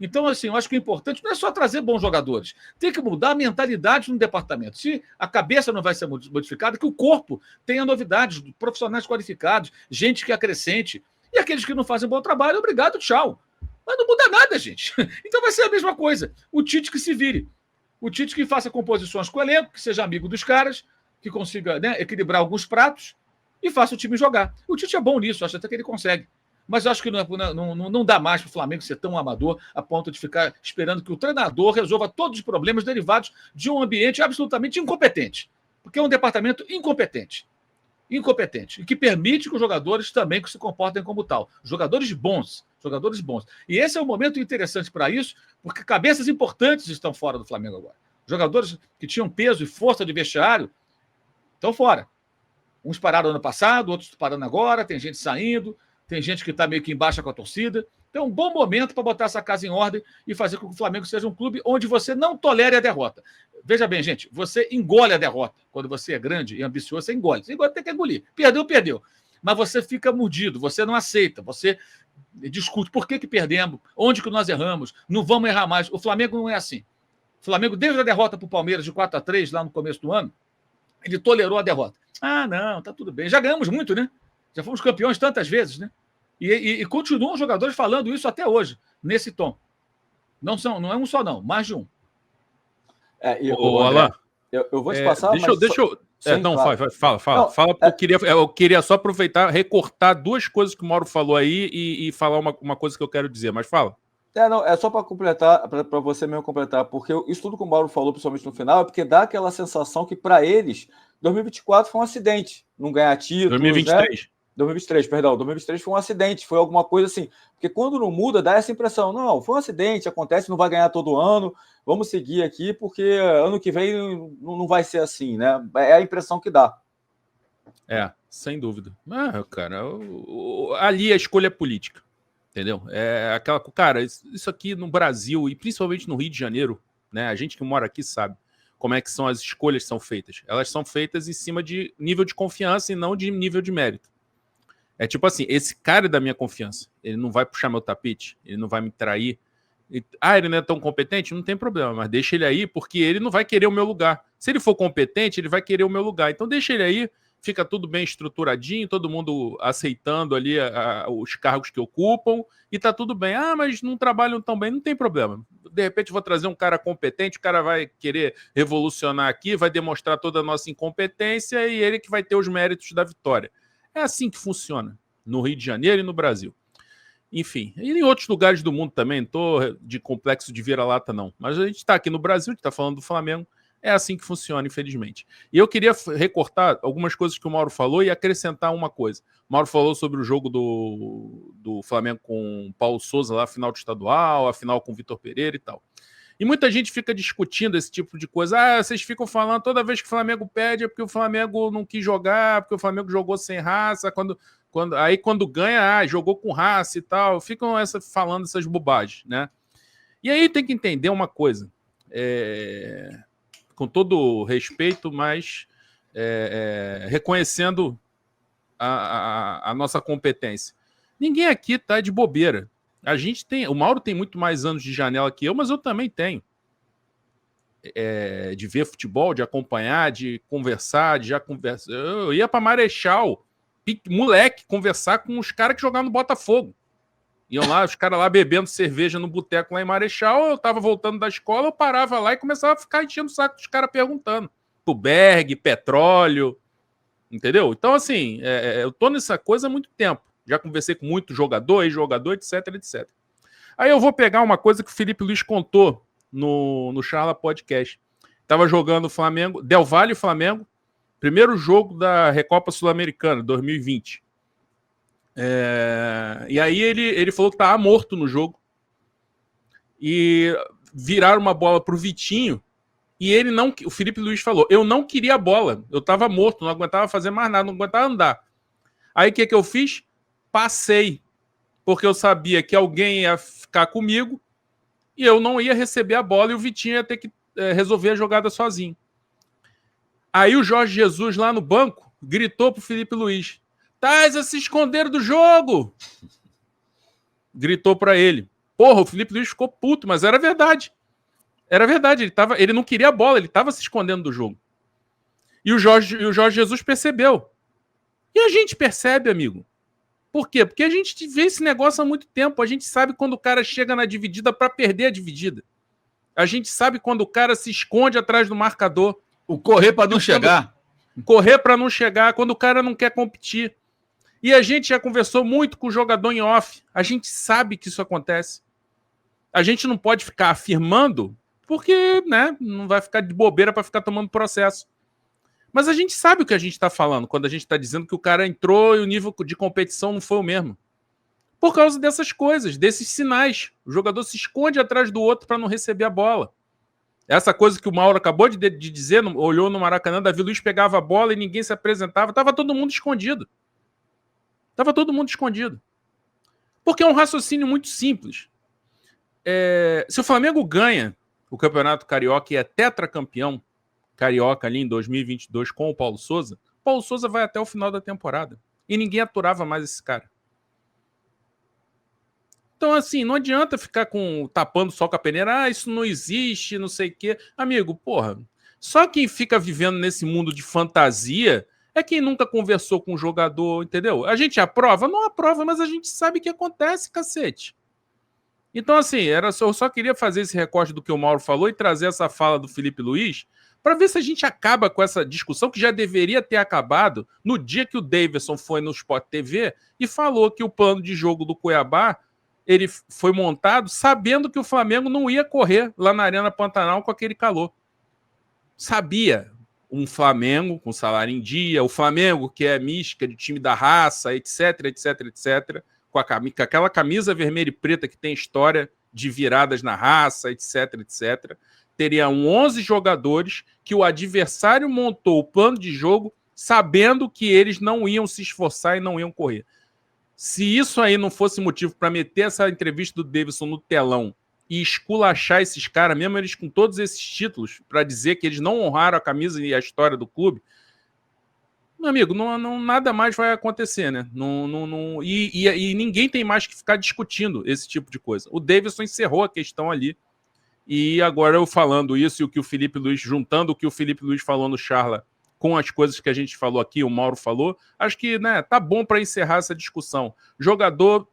Então, assim, eu acho que o importante não é só trazer bons jogadores, tem que mudar a mentalidade no departamento. Se a cabeça não vai ser modificada, que o corpo tenha novidades, profissionais qualificados, gente que acrescente. E aqueles que não fazem bom trabalho, obrigado, tchau. Mas não muda nada, gente. Então vai ser a mesma coisa. O Tite que se vire. O Tite que faça composições com o elenco, que seja amigo dos caras, que consiga, né, equilibrar alguns pratos e faça o time jogar. O Tite é bom nisso, acho até que ele consegue. Mas eu acho que não dá mais para o Flamengo ser tão amador a ponto de ficar esperando que o treinador resolva todos os problemas derivados de um ambiente absolutamente incompetente. Porque é um departamento incompetente. Incompetente. E que permite que os jogadores também se comportem como tal. Jogadores bons. Jogadores bons. E esse é um momento interessante para isso, porque cabeças importantes estão fora do Flamengo agora. Jogadores que tinham peso e força de vestiário estão fora. Uns pararam ano passado, outros parando agora, tem gente saindo, tem gente que está meio que embaixo com a torcida. Então é um bom momento para botar essa casa em ordem e fazer com que o Flamengo seja um clube onde você não tolere a derrota. Veja bem, gente, você engole a derrota. Quando você é grande e ambicioso, você engole. Você tem que engolir. Perdeu, perdeu. Mas você fica mordido, você não aceita, você discute por que perdemos, onde que nós erramos, não vamos errar mais. O Flamengo não é assim. O Flamengo, desde a derrota para o Palmeiras de 4-3 lá no começo do ano, ele tolerou a derrota. Ah, não, tá tudo bem. Já ganhamos muito, né? Já fomos campeões tantas vezes, né? E continuam os jogadores falando isso até hoje, nesse tom. Não é um só, não, mais de um. Alain, eu vou te passar. Deixa eu. Sim, não, claro. Fala. Não, fala, porque eu queria só aproveitar, recortar duas coisas que o Mauro falou aí e falar uma coisa que eu quero dizer, mas fala. É só para completar, para você mesmo completar, porque isso tudo que o Mauro falou, principalmente no final, é porque dá aquela sensação que, para eles, 2024 foi um acidente. Não ganhar títulos, 2023. Né? 2023, perdão. 2023 foi um acidente, foi alguma coisa assim. Porque quando não muda, dá essa impressão. Não, foi um acidente, acontece, não vai ganhar todo ano, vamos seguir aqui, porque ano que vem não vai ser assim, né? É a impressão que dá. Sem dúvida. Cara, ali a escolha é política. Entendeu? É aquela. Cara, isso aqui no Brasil, e principalmente no Rio de Janeiro, né? A gente que mora aqui sabe como é que são as escolhas que são feitas. Elas são feitas em cima de nível de confiança e não de nível de mérito. É tipo assim, esse cara é da minha confiança. Ele não vai puxar meu tapete, ele não vai me trair. Ele não é tão competente? Não tem problema, mas deixa ele aí, porque ele não vai querer o meu lugar. Se ele for competente, ele vai querer o meu lugar. Então deixa ele aí, fica tudo bem estruturadinho, todo mundo aceitando ali os cargos que ocupam, e tá tudo bem. Mas não trabalham tão bem, não tem problema. De repente vou trazer um cara competente, o cara vai querer revolucionar aqui, vai demonstrar toda a nossa incompetência, e ele que vai ter os méritos da vitória. É assim que funciona no Rio de Janeiro e no Brasil. Enfim, e em outros lugares do mundo também, não estou de complexo de vira-lata, não. Mas a gente está aqui no Brasil, a gente está falando do Flamengo, é assim que funciona, infelizmente. E eu queria recortar algumas coisas que o Mauro falou e acrescentar uma coisa. O Mauro falou sobre o jogo do Flamengo com o Paulo Souza, lá, a final do estadual, a final com o Vitor Pereira e tal. E muita gente fica discutindo esse tipo de coisa. Vocês ficam falando toda vez que o Flamengo perde é porque o Flamengo não quis jogar, porque o Flamengo jogou sem raça, quando ganha, jogou com raça e tal. Ficam falando essas bobagens, né? E aí tem que entender uma coisa. Com todo respeito, mas reconhecendo a nossa competência. Ninguém aqui tá de bobeira. A gente tem. O Mauro tem muito mais anos de janela que eu, mas eu também tenho. De ver futebol, de acompanhar, de conversar, de já conversar. Eu ia para Marechal, moleque, conversar com os caras que jogavam no Botafogo. Iam lá, os caras lá bebendo cerveja no boteco lá em Marechal. Eu tava voltando da escola, eu parava lá e começava a ficar enchendo o saco dos caras perguntando. Pro Berg, petróleo. Entendeu? Então, assim, eu tô nessa coisa há muito tempo. Já conversei com muito jogador, ex-jogador, etc, etc. Aí eu vou pegar uma coisa que o Felipe Luiz contou no Charla Podcast. Tava jogando o Flamengo, Del Valle e Flamengo, primeiro jogo da Recopa Sul-Americana, 2020. E aí ele falou que tava morto no jogo. E viraram uma bola pro Vitinho. E o Felipe Luiz falou, eu não queria a bola, eu tava morto, não aguentava fazer mais nada, não aguentava andar. Aí o que eu fiz? Passei, porque eu sabia que alguém ia ficar comigo e eu não ia receber a bola e o Vitinho ia ter que resolver a jogada sozinho. Aí o Jorge Jesus lá no banco gritou pro Felipe Luiz, Tais a se esconder do jogo! Gritou para ele. Porra, o Felipe Luiz ficou puto, mas era verdade. Era verdade, ele não queria a bola, ele estava se escondendo do jogo. E o Jorge Jesus percebeu. E a gente percebe, amigo. Por quê? Porque a gente vê esse negócio há muito tempo. A gente sabe quando o cara chega na dividida para perder a dividida. A gente sabe quando o cara se esconde atrás do marcador. O correr para não chegar. Correr para não chegar, quando o cara não quer competir. E a gente já conversou muito com o jogador em off. A gente sabe que isso acontece. A gente não pode ficar afirmando, porque, né, não vai ficar de bobeira para ficar tomando processo. Mas a gente sabe o que a gente está falando quando a gente está dizendo que o cara entrou e o nível de competição não foi o mesmo. Por causa dessas coisas, desses sinais. O jogador se esconde atrás do outro para não receber a bola. Essa coisa que o Mauro acabou de dizer, olhou no Maracanã, Davi Luiz pegava a bola e ninguém se apresentava. Estava todo mundo escondido. Porque é um raciocínio muito simples. Se o Flamengo ganha o Campeonato Carioca e é tetracampeão carioca ali em 2022 com o Paulo Souza vai até o final da temporada. E ninguém aturava mais esse cara. Então, assim, não adianta ficar tapando só com a peneira. Isso não existe, não sei o quê. Amigo, porra, só quem fica vivendo nesse mundo de fantasia é quem nunca conversou com o jogador, entendeu? A gente aprova? Não aprova, mas a gente sabe o que acontece, cacete. Então, assim, eu só queria fazer esse recorte do que o Mauro falou e trazer essa fala do Felipe Luiz para ver se a gente acaba com essa discussão que já deveria ter acabado no dia que o Davidson foi no Sport TV e falou que o plano de jogo do Cuiabá ele foi montado sabendo que o Flamengo não ia correr lá na Arena Pantanal com aquele calor. Sabia. Um Flamengo com salário em dia, o Flamengo que é mística de time da raça, etc, etc, etc, com aquela camisa vermelha e preta que tem história de viradas na raça, etc, etc, teria 11 jogadores que o adversário montou o plano de jogo sabendo que eles não iam se esforçar e não iam correr. Se isso aí não fosse motivo para meter essa entrevista do Davidson no telão e esculachar esses caras, mesmo eles com todos esses títulos, para dizer que eles não honraram a camisa e a história do clube, meu amigo, nada mais vai acontecer, né? E ninguém tem mais que ficar discutindo esse tipo de coisa. O Davidson encerrou a questão ali. E agora eu falando isso e o que o Felipe Luiz, juntando o que o Felipe Luiz falou no Charla com as coisas que a gente falou aqui, o Mauro falou, acho que, né, tá bom para encerrar essa discussão. Jogador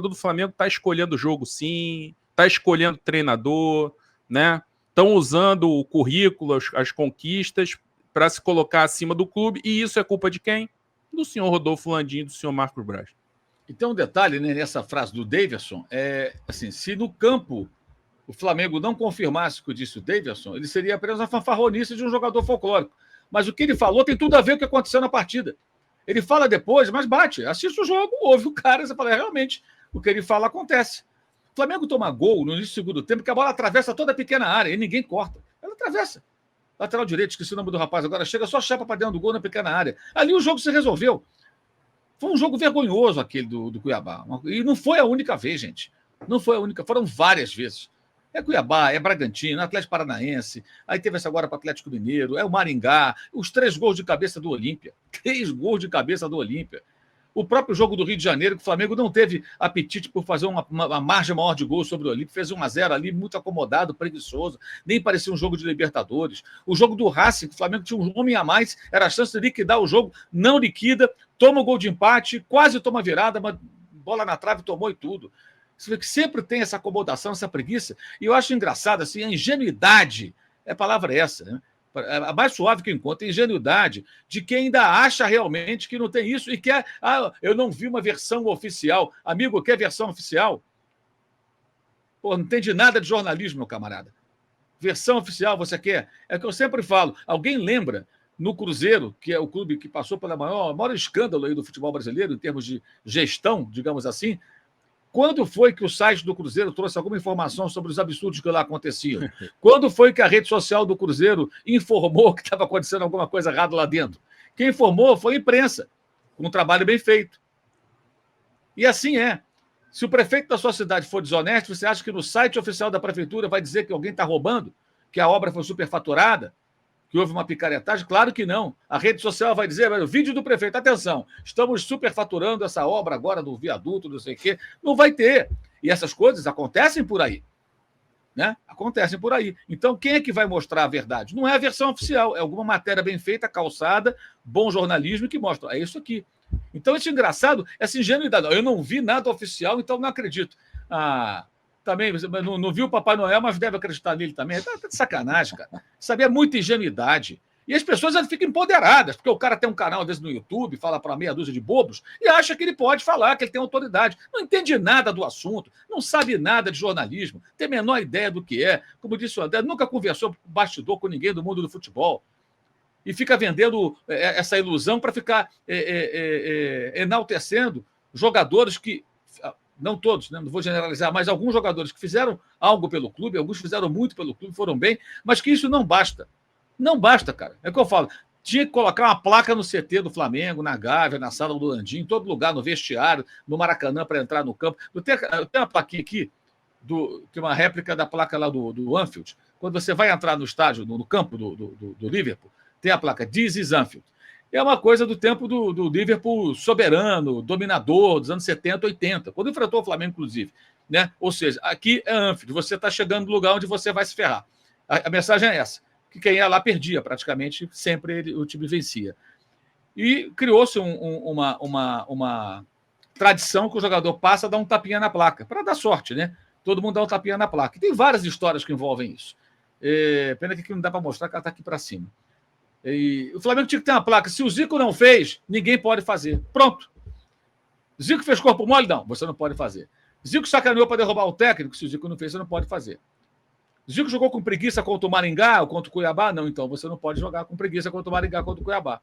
do Flamengo tá escolhendo o jogo, sim, tá escolhendo treinador, né? Estão usando o currículo, as conquistas para se colocar acima do clube, e isso é culpa de quem? Do senhor Rodolfo Landim e do senhor Marcos Braz. E tem um detalhe, né, nessa frase do Davidson, assim, se no campo o Flamengo não confirmasse o que disse o Davidson, ele seria apenas uma fanfarronice de um jogador folclórico. Mas o que ele falou tem tudo a ver com o que aconteceu na partida. Ele fala depois, mas bate, assiste o jogo, ouve o cara, você fala, realmente, o que ele fala acontece. O Flamengo toma gol no início do segundo tempo, que a bola atravessa toda a pequena área e ninguém corta. Ela atravessa. Lateral direito, esqueci o nome do rapaz agora, chega só chapa para dentro do gol na pequena área. Ali o jogo se resolveu. Foi um jogo vergonhoso aquele do Cuiabá. E não foi a única vez, gente. Não foi a única, foram várias vezes. É Cuiabá, é Bragantino, é Atlético Paranaense, aí teve essa agora para o Atlético Mineiro, é o Maringá, os 3 gols de cabeça do Olímpia. 3 gols de cabeça do Olímpia. O próprio jogo do Rio de Janeiro, que o Flamengo não teve apetite por fazer uma margem maior de gols sobre o Olímpia, fez 1-0 ali, muito acomodado, preguiçoso, nem parecia um jogo de Libertadores. O jogo do Racing, que o Flamengo tinha um homem a mais, era a chance de liquidar o jogo, não liquida, toma o gol de empate, quase toma virada, mas bola na trave, tomou e tudo. Você vê que sempre tem essa acomodação, essa preguiça. E eu acho engraçado, assim, a ingenuidade, a palavra é essa, né? A mais suave que eu encontro, a ingenuidade de quem ainda acha realmente que não tem isso e quer... eu não vi uma versão oficial. Amigo, quer versão oficial? Pô, não entende nada de jornalismo, meu camarada. Versão oficial você quer? É o que eu sempre falo. Alguém lembra no Cruzeiro, que é o clube que passou pelo maior escândalo aí do futebol brasileiro, em termos de gestão, digamos assim, quando foi que o site do Cruzeiro trouxe alguma informação sobre os absurdos que lá aconteciam? Quando foi que a rede social do Cruzeiro informou que estava acontecendo alguma coisa errada lá dentro? Quem informou foi a imprensa, com um trabalho bem feito. E assim é. Se o prefeito da sua cidade for desonesto, você acha que no site oficial da prefeitura vai dizer que alguém está roubando? Que a obra foi superfaturada? que houve uma picaretagem? Claro que não. A rede social vai dizer, o vídeo do prefeito, atenção, estamos superfaturando essa obra agora do viaduto, não sei o quê. Não vai ter. E essas coisas acontecem por aí. Né? Acontecem por aí. Então, quem é que vai mostrar a verdade? Não é a versão oficial, é alguma matéria bem feita, calçada, bom jornalismo que mostra. É isso aqui. Então, isso é engraçado, essa ingenuidade. Eu não vi nada oficial, então não acredito. Também não viu o Papai Noel, mas deve acreditar nele também. Tá de sacanagem, cara. Isso é muita ingenuidade. E as pessoas ficam empoderadas, porque o cara tem um canal desse no YouTube, fala para meia dúzia de bobos, e acha que ele pode falar, que ele tem autoridade. Não entende nada do assunto, não sabe nada de jornalismo, tem a menor ideia do que é. Como disse o André, nunca conversou bastidor com ninguém do mundo do futebol. E fica vendendo essa ilusão para ficar enaltecendo jogadores que... Não todos, né? Não vou generalizar, mas alguns jogadores que fizeram algo pelo clube, alguns fizeram muito pelo clube, foram bem, mas que isso não basta. Não basta, cara. É o que eu falo. Tinha que colocar uma placa no CT do Flamengo, na Gávea, na sala do Landim, em todo lugar, no vestiário, no Maracanã, para entrar no campo. Eu tenho uma plaquinha aqui, que é uma réplica da placa lá do Anfield. Quando você vai entrar no estádio, no campo do Liverpool, tem a placa This is Anfield. É uma coisa do tempo do Liverpool soberano, dominador, dos anos 70, 80, quando enfrentou o Flamengo, inclusive. Né? Ou seja, aqui é Anfield, você está chegando no lugar onde você vai se ferrar. A mensagem é essa, que quem ia lá perdia, praticamente sempre o time vencia. E criou-se uma tradição que o jogador passa a dar um tapinha na placa, para dar sorte, né? Todo mundo dá um tapinha na placa. E tem várias histórias que envolvem isso. Pena que aqui não dá para mostrar, que ela está aqui para cima. E o Flamengo tinha que ter uma placa. Se o Zico não fez, ninguém pode fazer. Pronto. Zico fez corpo mole? Não, você não pode fazer. Zico sacaneou para derrubar o técnico? Se o Zico não fez, você não pode fazer. Zico jogou com preguiça contra o Maringá ou contra o Cuiabá? Não, então você não pode jogar com preguiça contra o Maringá, contra o Cuiabá.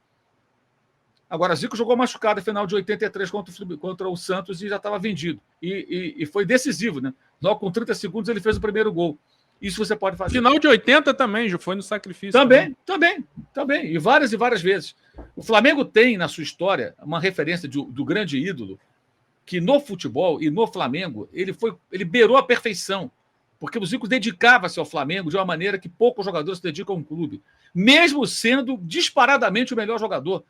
Agora, Zico jogou machucado no final de 83 contra o Santos e já estava vendido. E foi decisivo, né? Logo com 30 segundos ele fez o primeiro gol. Isso você pode fazer. Final de 80 também, já foi no sacrifício. Também. E várias vezes. O Flamengo tem, na sua história, uma referência do grande ídolo, que no futebol e no Flamengo, ele beirou a perfeição. Porque o Zico dedicava-se ao Flamengo de uma maneira que poucos jogadores se dedicam a um clube. Mesmo sendo disparadamente o melhor jogador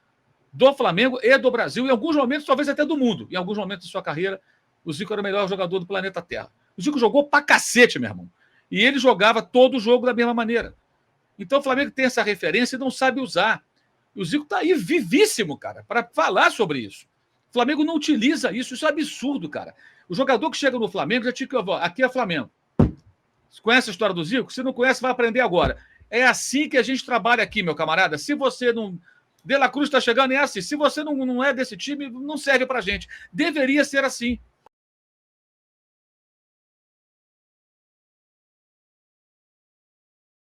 do Flamengo e do Brasil, em alguns momentos, talvez até do mundo. Em alguns momentos de sua carreira, o Zico era o melhor jogador do planeta Terra. O Zico jogou pra cacete, meu irmão. E ele jogava todo o jogo da mesma maneira. Então o Flamengo tem essa referência e não sabe usar. E o Zico está aí vivíssimo, cara, para falar sobre isso. O Flamengo não utiliza isso. Isso é absurdo, cara. O jogador que chega no Flamengo já tinha que... Aqui é Flamengo. Você conhece a história do Zico? Se não conhece, vai aprender agora. É assim que a gente trabalha aqui, meu camarada. Se você não... De La Cruz está chegando, é assim. Se você não é desse time, não serve para a gente. Deveria ser assim.